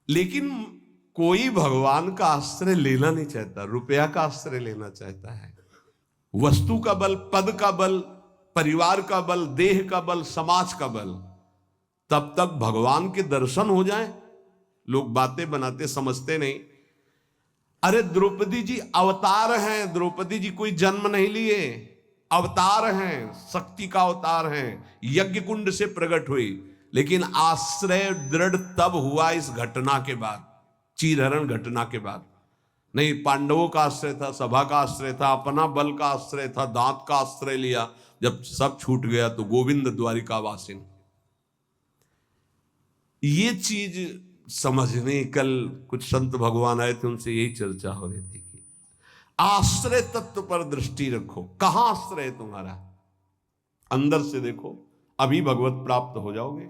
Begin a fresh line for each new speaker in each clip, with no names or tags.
लेकिन कोई भगवान का आश्रय लेना नहीं चाहता, रुपया का आश्रय लेना चाहता है। वस्तु का बल, पद का बल, परिवार का बल, देह का बल, समाज का बल, तब तक भगवान के दर्शन हो जाए लोग बातें बनाते समझते नहीं। अरे द्रौपदी जी अवतार हैं, द्रौपदी जी कोई जन्म नहीं लिए, अवतार हैं, शक्ति का अवतार हैं, यज्ञ कुंड से प्रकट हुई। लेकिन आश्रय दृढ़ तब हुआ इस घटना के बाद, चीरहरण घटना के बाद। नहीं, पांडवों का आश्रय था, सभा का आश्रय था, अपना बल का आश्रय था, दांत का आश्रय लिया। जब सब छूट गया तो गोविंद द्वारिका वासिन। ये चीज समझने, कल कुछ संत भगवान आए थे, उनसे यही चर्चा हो रही थी कि आश्रय तत्व पर दृष्टि रखो। कहां आश्रय है तुम्हारा? अंदर से देखो, अभी भगवत प्राप्त हो जाओगे।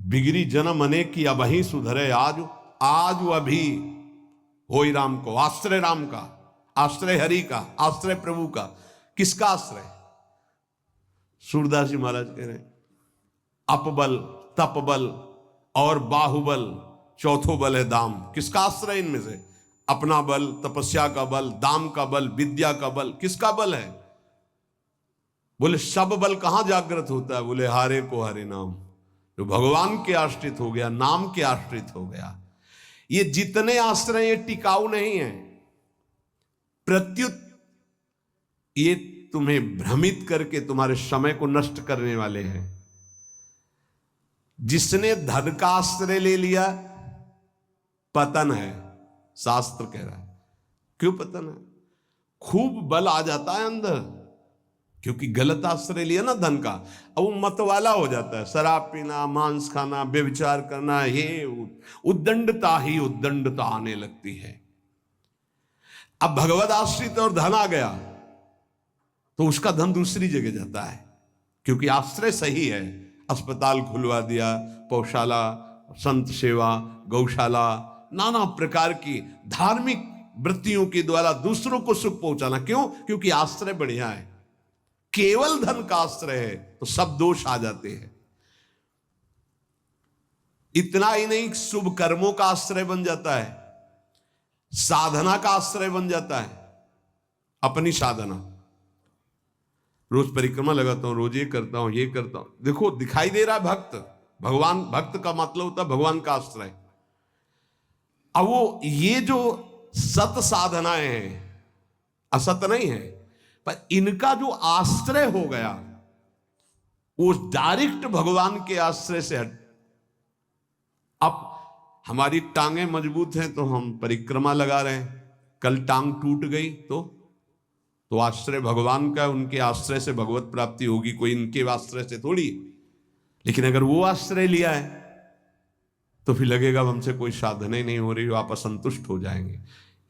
बिगड़ी जन्म अनेक की अबही सुधरे आज, आज अभी होई राम को। आश्रय राम का, आश्रय हरि का, आश्रय प्रभु का। किसका आश्रय? सूरदास जी महाराज कह रहे हैं अपबल, तपबल और बाहुबल, चौथो बल है दाम। किसका आश्रय इनमें से? अपना बल, तपस्या का बल, दाम का बल, विद्या का बल। किसका बल है? बोले सब बल कहां जागृत होता है? बोले हारे को हरे नाम। जो भगवान के आश्रित हो गया, नाम के आश्रित हो गया। ये जितने आश्रय ये टिकाऊ नहीं है, प्रत्युत ये तुम्हें भ्रमित करके तुम्हारे समय को नष्ट करने वाले हैं। जिसने धन का आश्रय ले लिया, पतन है, शास्त्र कह रहा है। क्यों पतन है? खूब बल आ जाता है अंदर, क्योंकि गलत आश्रय लिया ना धन का। अब वो मतवाला हो जाता है, शराब पीना, मांस खाना, व्यभिचार करना, ये उद्दंडता ही उद्दंडता आने लगती है। अब भगवत आश्रित और धन आ गया तो उसका धन दूसरी जगह जाता है, क्योंकि आश्रय सही है। अस्पताल खुलवा दिया, पौशाला, संत सेवा, गौशाला, नाना प्रकार की धार्मिक वृत्तियों के द्वारा दूसरों को सुख पहुंचाना। क्यों? क्योंकि आश्रय बढ़िया है। केवल धन का आश्रय है तो सब दोष आ जाते हैं। इतना ही नहीं, शुभ कर्मों का आश्रय बन जाता है, साधना का आश्रय बन जाता है। अपनी साधना, रोज परिक्रमा लगाता हूं, रोज ये करता हूं, ये करता हूं। देखो दिखाई दे रहा है भक्त, भगवान, भक्त का मतलब होता है भगवान का आश्रय। अब वो ये जो सत साधनाएं हैं, असत नहीं है, पर इनका जो आश्रय हो गया वो डायरेक्ट भगवान के आश्रय से हट। अब हमारी टांगे मजबूत हैं तो हम परिक्रमा लगा रहे हैं, कल टांग टूट गई तो आश्रय भगवान का, उनके आश्रय से भगवत प्राप्ति होगी, कोई इनके आश्रय से थोड़ी। लेकिन अगर वो आश्रय लिया है तो फिर लगेगा हमसे कोई साधना ही नहीं हो रही, आप असंतुष्ट हो जाएंगे।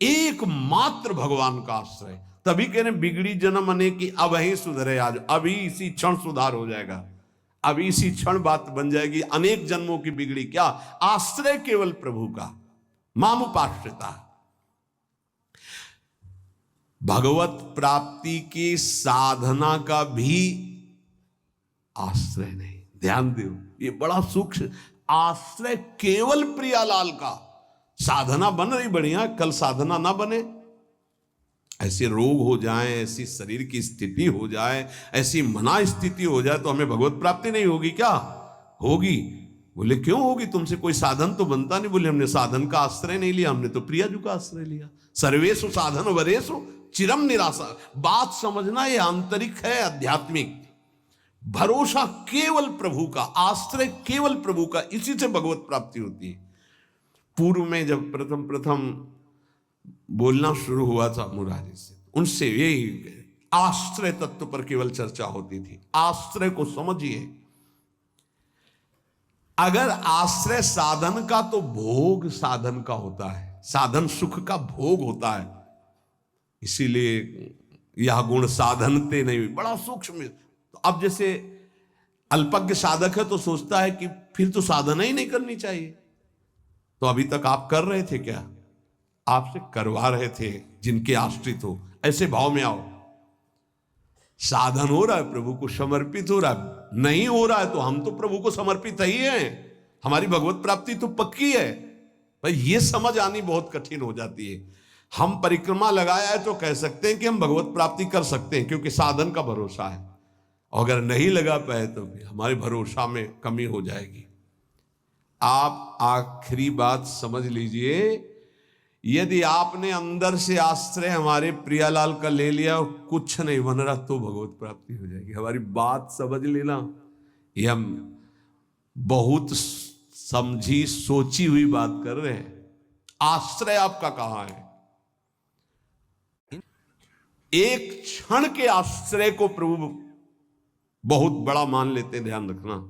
एकमात्र भगवान का आश्रय। तभी कह रहे बिगड़ी जन्म अनेक की अबही सुधरे आज। अभी इसी क्षण सुधार हो जाएगा, अभी इसी क्षण बात बन जाएगी। अनेक जन्मों की बिगड़ी क्या? आश्रय केवल प्रभु का, मामुपाश्रिता। भगवत प्राप्ति की साधना का भी आश्रय नहीं। ध्यान दो, ये बड़ा सूक्ष्म। आश्रय केवल प्रियालाल का। साधना बन रही बढ़िया, कल साधना ना बने, ऐसे रोग हो जाए, ऐसी शरीर की स्थिति हो जाए, ऐसी मना स्थिति हो जाए तो हमें भगवत प्राप्ति नहीं होगी क्या? होगी। बोले क्यों होगी? तुमसे कोई साधन तो बनता नहीं। बोले हमने साधन का आश्रय नहीं लिया, हमने तो प्रियाजू का आश्रय लिया। सर्वेषु साधन वरेषु चिरम निराशा। बात समझना, ये आंतरिक है, आध्यात्मिक। भरोसा केवल प्रभु का, आश्रय केवल प्रभु का, इसी से भगवत प्राप्ति होती है। पूर्व में जब प्रथम बोलना शुरू हुआ था मुरारी से, उनसे यही आश्रय तत्व पर केवल चर्चा होती थी। आश्रय को समझिए। अगर आश्रय साधन का, तो भोग साधन का होता है, साधन सुख का भोग होता है। इसीलिए यह गुण साधनते नहीं, बड़ा सूक्ष्म। तो अब जैसे अल्पज्ञ साधक है तो सोचता है कि फिर तो साधना ही नहीं करनी चाहिए। तो अभी तक आप कर रहे थे क्या? आपसे करवा रहे थे जिनके आश्रित हो। ऐसे भाव में आओ। साधन हो रहा है, प्रभु को समर्पित हो रहा है। नहीं हो रहा है तो हम तो प्रभु को समर्पित ही हैं, हमारी भगवत प्राप्ति तो पक्की है। पर ये समझ आनी बहुत कठिन हो जाती है। हम परिक्रमा लगाया है तो कह सकते हैं कि हम भगवत प्राप्ति कर सकते हैं, क्योंकि साधन का भरोसा है। और अगर नहीं लगा पाए तो हमारे भरोसा में कमी हो जाएगी। आप आखिरी बात समझ लीजिए, यदि आपने अंदर से आश्रय हमारे प्रियालाल का ले लिया और कुछ नहीं बन रहा तो भगवत प्राप्ति हो जाएगी। हमारी बात समझ लेना, ये हम बहुत समझी सोची हुई बात कर रहे हैं। आश्रय आपका कहां है? एक क्षण के आश्रय को प्रभु बहुत बड़ा मान लेते हैं, ध्यान रखना।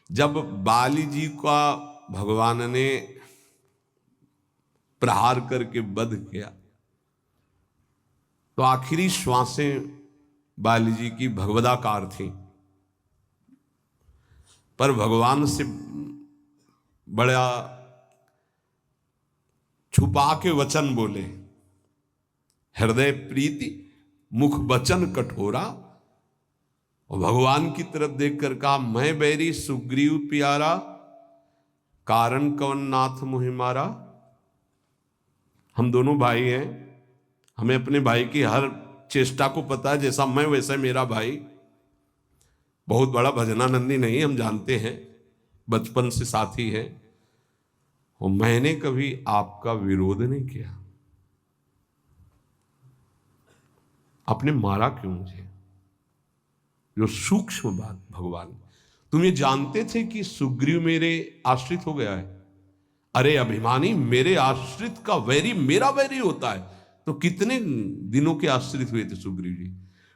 जब बाली जी का भगवान ने प्रहार करके वध किया तो आखिरी श्वासें बाली जी की भगवदाकार थी, पर भगवान से बड़ा छुपा के वचन बोले, हृदय प्रीति मुख वचन कठोरा। और भगवान की तरफ देखकर कहा, मैं बैरी सुग्रीव प्यारा, कारण कवन नाथ मुहि मारा। हम दोनों भाई हैं, हमें अपने भाई की हर चेष्टा को पता है, जैसा मैं वैसा मेरा भाई। बहुत बड़ा भजनानंदी नहीं, हम जानते हैं, बचपन से साथी है। और मैंने कभी आपका विरोध नहीं किया, आपने मारा क्यों मुझे? जो सूक्ष्म बात भगवान, तुम ये जानते थे कि सुग्रीव मेरे आश्रित हो गया है? अरे अभिमानी, मेरे आश्रित का वैरी मेरा वैरी होता है। तो कितने दिनों के आश्रित हुए थे सुग्रीव जी?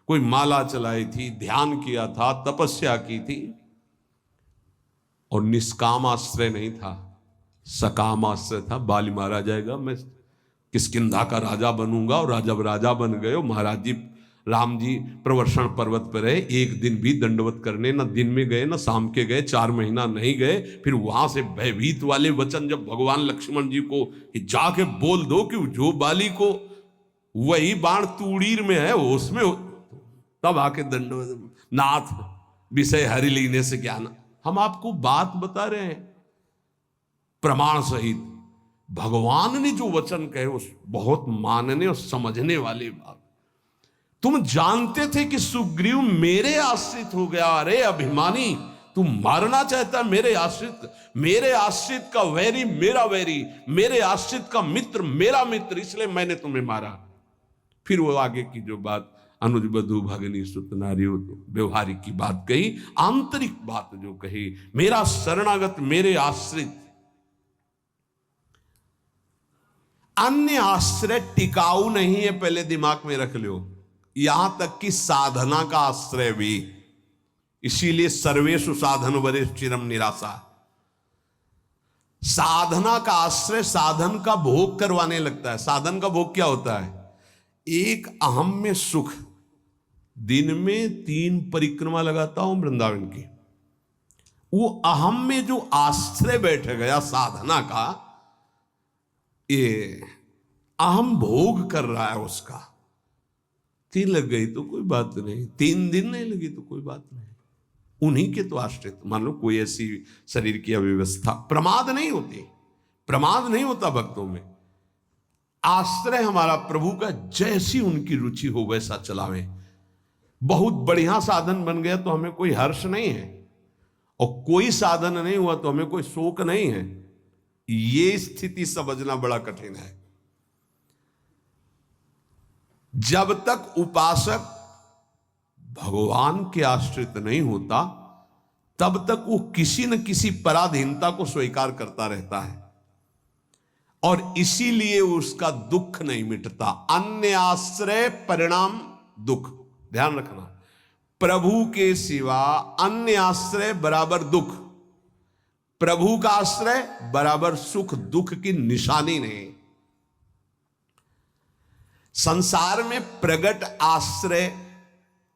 कोई माला चलाई थी, ध्यान किया था, तपस्या की थी, और निष्काम आश्रय नहीं था, सकाम आश्रय था। बाली मारा जाएगा, मैं किष्किंधा का राजा बनूंगा। और जब राजा बन गए, महाराज जी राम जी प्रवर्षण पर्वत पर रहे, एक दिन भी दंडवत करने न दिन में गए न शाम के गए, 4 महीना नहीं गए। फिर वहां से भयभीत वाले वचन जब भगवान लक्ष्मण जी को कि जाके बोल दो कि जो बाली को वही बाण तूड़ीर में है उसमें, तब आके दंडवत, नाथ विषय हरि लीने से क्या ना। हम आपको बात बता रहे हैं प्रमाण सहित। भगवान ने जो वचन कहे उस बहुत मानने और समझने वाली बात। तुम जानते थे कि सुग्रीव मेरे आश्रित हो गया। अरे अभिमानी, तू मारना चाहता मेरे आश्रित का वैरी मेरा वैरी, मेरे आश्रित का मित्र मेरा मित्र, इसलिए मैंने तुम्हें मारा। फिर वो आगे की जो बात अनुज बधु भगनी सुत नारी, व्यवहारिक की बात कही, आंतरिक बात जो कही, मेरा शरणागत मेरे आश्रित। अन्य आश्रय टिकाऊ नहीं है, पहले दिमाग में रख लो। यहां तक कि साधना का आश्रय भी। इसीलिए सर्वेषु साधन वरेषु चिरम निराशा। साधना का आश्रय साधन का भोग करवाने लगता है। साधन का भोग क्या होता है? एक अहम में सुख। दिन में 3 परिक्रमा लगाता हूं वृंदावन की, वो अहम में जो आश्रय बैठ गया साधना का, ये अहम भोग कर रहा है उसका। 3 लग गई तो कोई बात नहीं, 3 दिन नहीं लगी तो कोई बात नहीं, उन्हीं के तो आश्रित। मान लो कोई ऐसी शरीर की अव्यवस्था, प्रमाद नहीं होती, प्रमाद नहीं होता भक्तों में। आश्रय हमारा प्रभु का, जैसी उनकी रुचि हो वैसा चलावे। बहुत बढ़िया साधन बन गया तो हमें कोई हर्ष नहीं है, और कोई साधन नहीं हुआ तो हमें कोई शोक नहीं है। ये स्थिति समझना बड़ा कठिन है। जब तक उपासक भगवान के आश्रित नहीं होता, तब तक वो किसी न किसी पराधीनता को स्वीकार करता रहता है, और इसीलिए उसका दुख नहीं मिटता। अन्य आश्रय परिणाम दुख। ध्यान रखना, प्रभु के सिवा अन्य आश्रय बराबर दुख, प्रभु का आश्रय बराबर सुख। दुख की निशानी नहीं। संसार में प्रगट आश्रय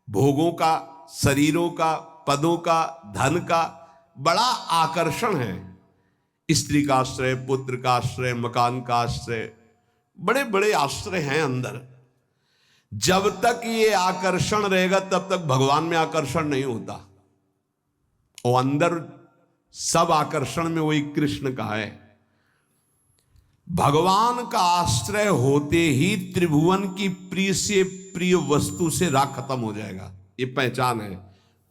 भोगों का, शरीरों का, पदों का, धन का बड़ा आकर्षण है। स्त्री का आश्रय, पुत्र का आश्रय, मकान का आश्रय, बड़े बड़े आश्रय हैं अंदर। जब तक ये आकर्षण रहेगा तब तक भगवान में आकर्षण नहीं होता। और अंदर सब आकर्षण में वही कृष्ण का है। भगवान का आश्रय होते ही त्रिभुवन की प्रिय से प्रिय वस्तु से राग खत्म हो जाएगा। ये पहचान है,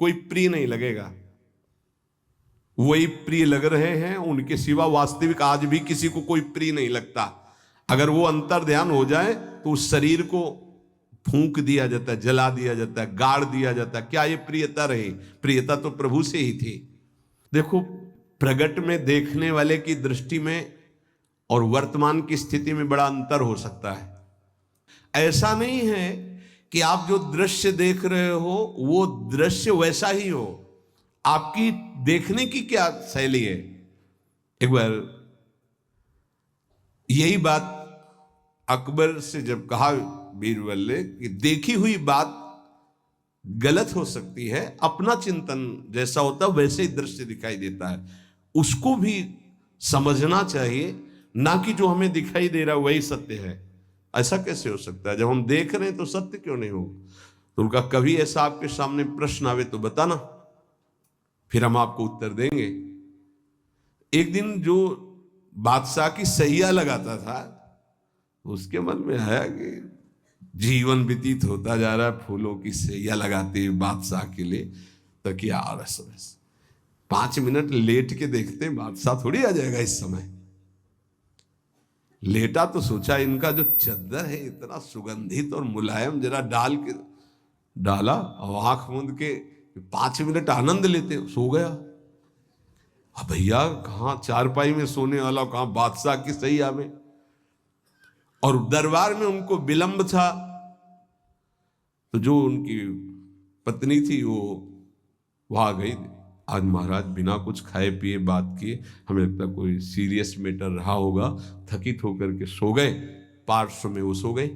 कोई प्रिय नहीं लगेगा। वही प्रिय लग रहे हैं, उनके सिवा वास्तविक आज भी किसी को कोई प्रिय नहीं लगता। अगर वो अंतर ध्यान हो जाए तो उस शरीर को फूंक दिया जाता है, जला दिया जाता है, गाड़ दिया जाता है। क्या ये प्रियता रही? प्रियता तो प्रभु से ही थी। देखो, प्रगट में देखने वाले की दृष्टि में और वर्तमान की स्थिति में बड़ा अंतर हो सकता है। ऐसा नहीं है कि आप जो दृश्य देख रहे हो वो दृश्य वैसा ही हो, आपकी देखने की क्या शैली है। एक बार यही बात अकबर से जब कहा बीरबल ने कि देखी हुई बात गलत हो सकती है, अपना चिंतन जैसा होता है वैसे ही दृश्य दिखाई देता है, उसको भी समझना चाहिए, ना कि जो हमें दिखाई दे रहा है वही सत्य है। ऐसा कैसे हो सकता है? जब हम देख रहे हैं तो सत्य क्यों नहीं हो? तो उनका कभी ऐसा आपके सामने प्रश्न आवे तो बताना, फिर हम आपको उत्तर देंगे। एक दिन जो बादशाह की सैया लगाता था, उसके मन में आया कि जीवन व्यतीत होता जा रहा है फूलों की सैया लगाते हुए बादशाह के लिए, तो क्या आ रहा है? 5 मिनट लेट के देखते बादशाह थोड़ी आ जाएगा इस समय। लेटा तो सोचा इनका जो चद्दर है इतना सुगंधित और मुलायम, जरा डाल के डाला और आंख मूंद के 5 मिनट आनंद लेते, सो गया। अब भैया कहाँ चारपाई में सोने वाला, कहाँ बादशाह की सैया में। और दरबार में उनको विलंब था, तो जो उनकी पत्नी थी वो वहां गई। आज महाराज बिना कुछ खाए पिए बात किए, हमें लगता कोई सीरियस मैटर रहा होगा, थकित होकर के सो गए, पार्श्व में वो सो गए।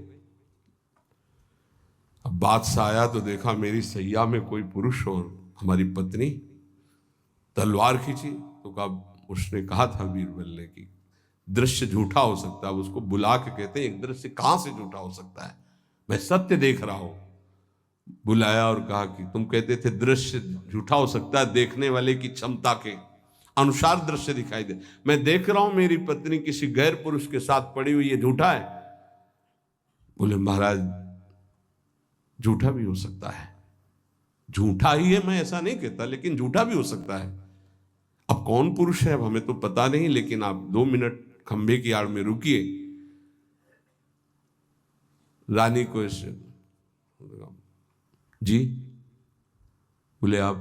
अब बादशाह आया तो देखा मेरी सैया में कोई पुरुष और हमारी पत्नी, तलवार खींची तो कहा, उसने कहा था बीरबल ने कि दृश्य झूठा हो सकता है। उसको बुला के कहते हैं एक दृश्य कहां से झूठा हो सकता है, मैं सत्य देख रहा हूं। बुलाया और कहा कि तुम कहते थे दृश्य झूठा हो सकता है, देखने वाले की क्षमता के अनुसार दृश्य दिखाई दे। मैं देख रहा हूं मेरी पत्नी किसी गैर पुरुष के साथ पड़ी हुई, ये झूठा है? बोले महाराज झूठा भी हो सकता है। झूठा ही है मैं ऐसा नहीं कहता, लेकिन झूठा भी हो सकता है। अब कौन पुरुष है अब हमें तो पता नहीं, लेकिन आप 2 मिनट खंभे की आड़ में रुकिए। रानी को ऐसे जी, बोले आप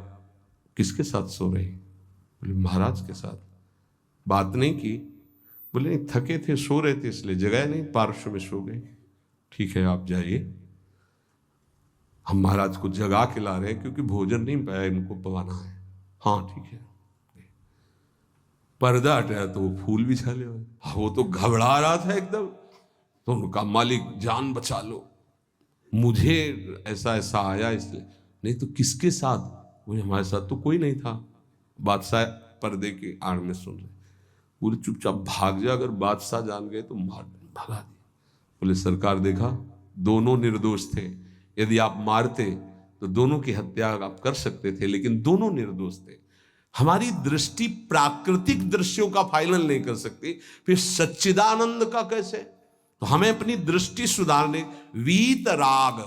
किसके साथ सो रहे? बोले महाराज के साथ। बात नहीं की? बोले नहीं, थके थे सो रहे थे इसलिए जगह नहीं, पार्श्व में सो गए। ठीक है आप जाइए, हम महाराज को जगा के ला रहे हैं क्योंकि भोजन नहीं पाया, इनको पवाना है। हाँ ठीक है। पर्दा हटाया तो वो फूल बिछा ले। वो तो घबरा रहा था एकदम, तो उनका मालिक जान बचा लो, मुझे ऐसा ऐसा आया इसलिए। नहीं तो किसके साथ? बोले हमारे साथ तो कोई नहीं था। बादशाह पर्दे के आड़ में सुन रहे। बोले चुपचाप भाग जा, अगर बादशाह जान गए तो मार भगा दिए। बोले सरकार देखा दोनों निर्दोष थे, यदि आप मारते तो दोनों की हत्या आप कर सकते थे, लेकिन दोनों निर्दोष थे। हमारी दृष्टि प्राकृतिक दृश्यों का फाइनल नहीं कर सकती, फिर सच्चिदानंद का कैसे? तो हमें अपनी दृष्टि सुधारने, वीत राग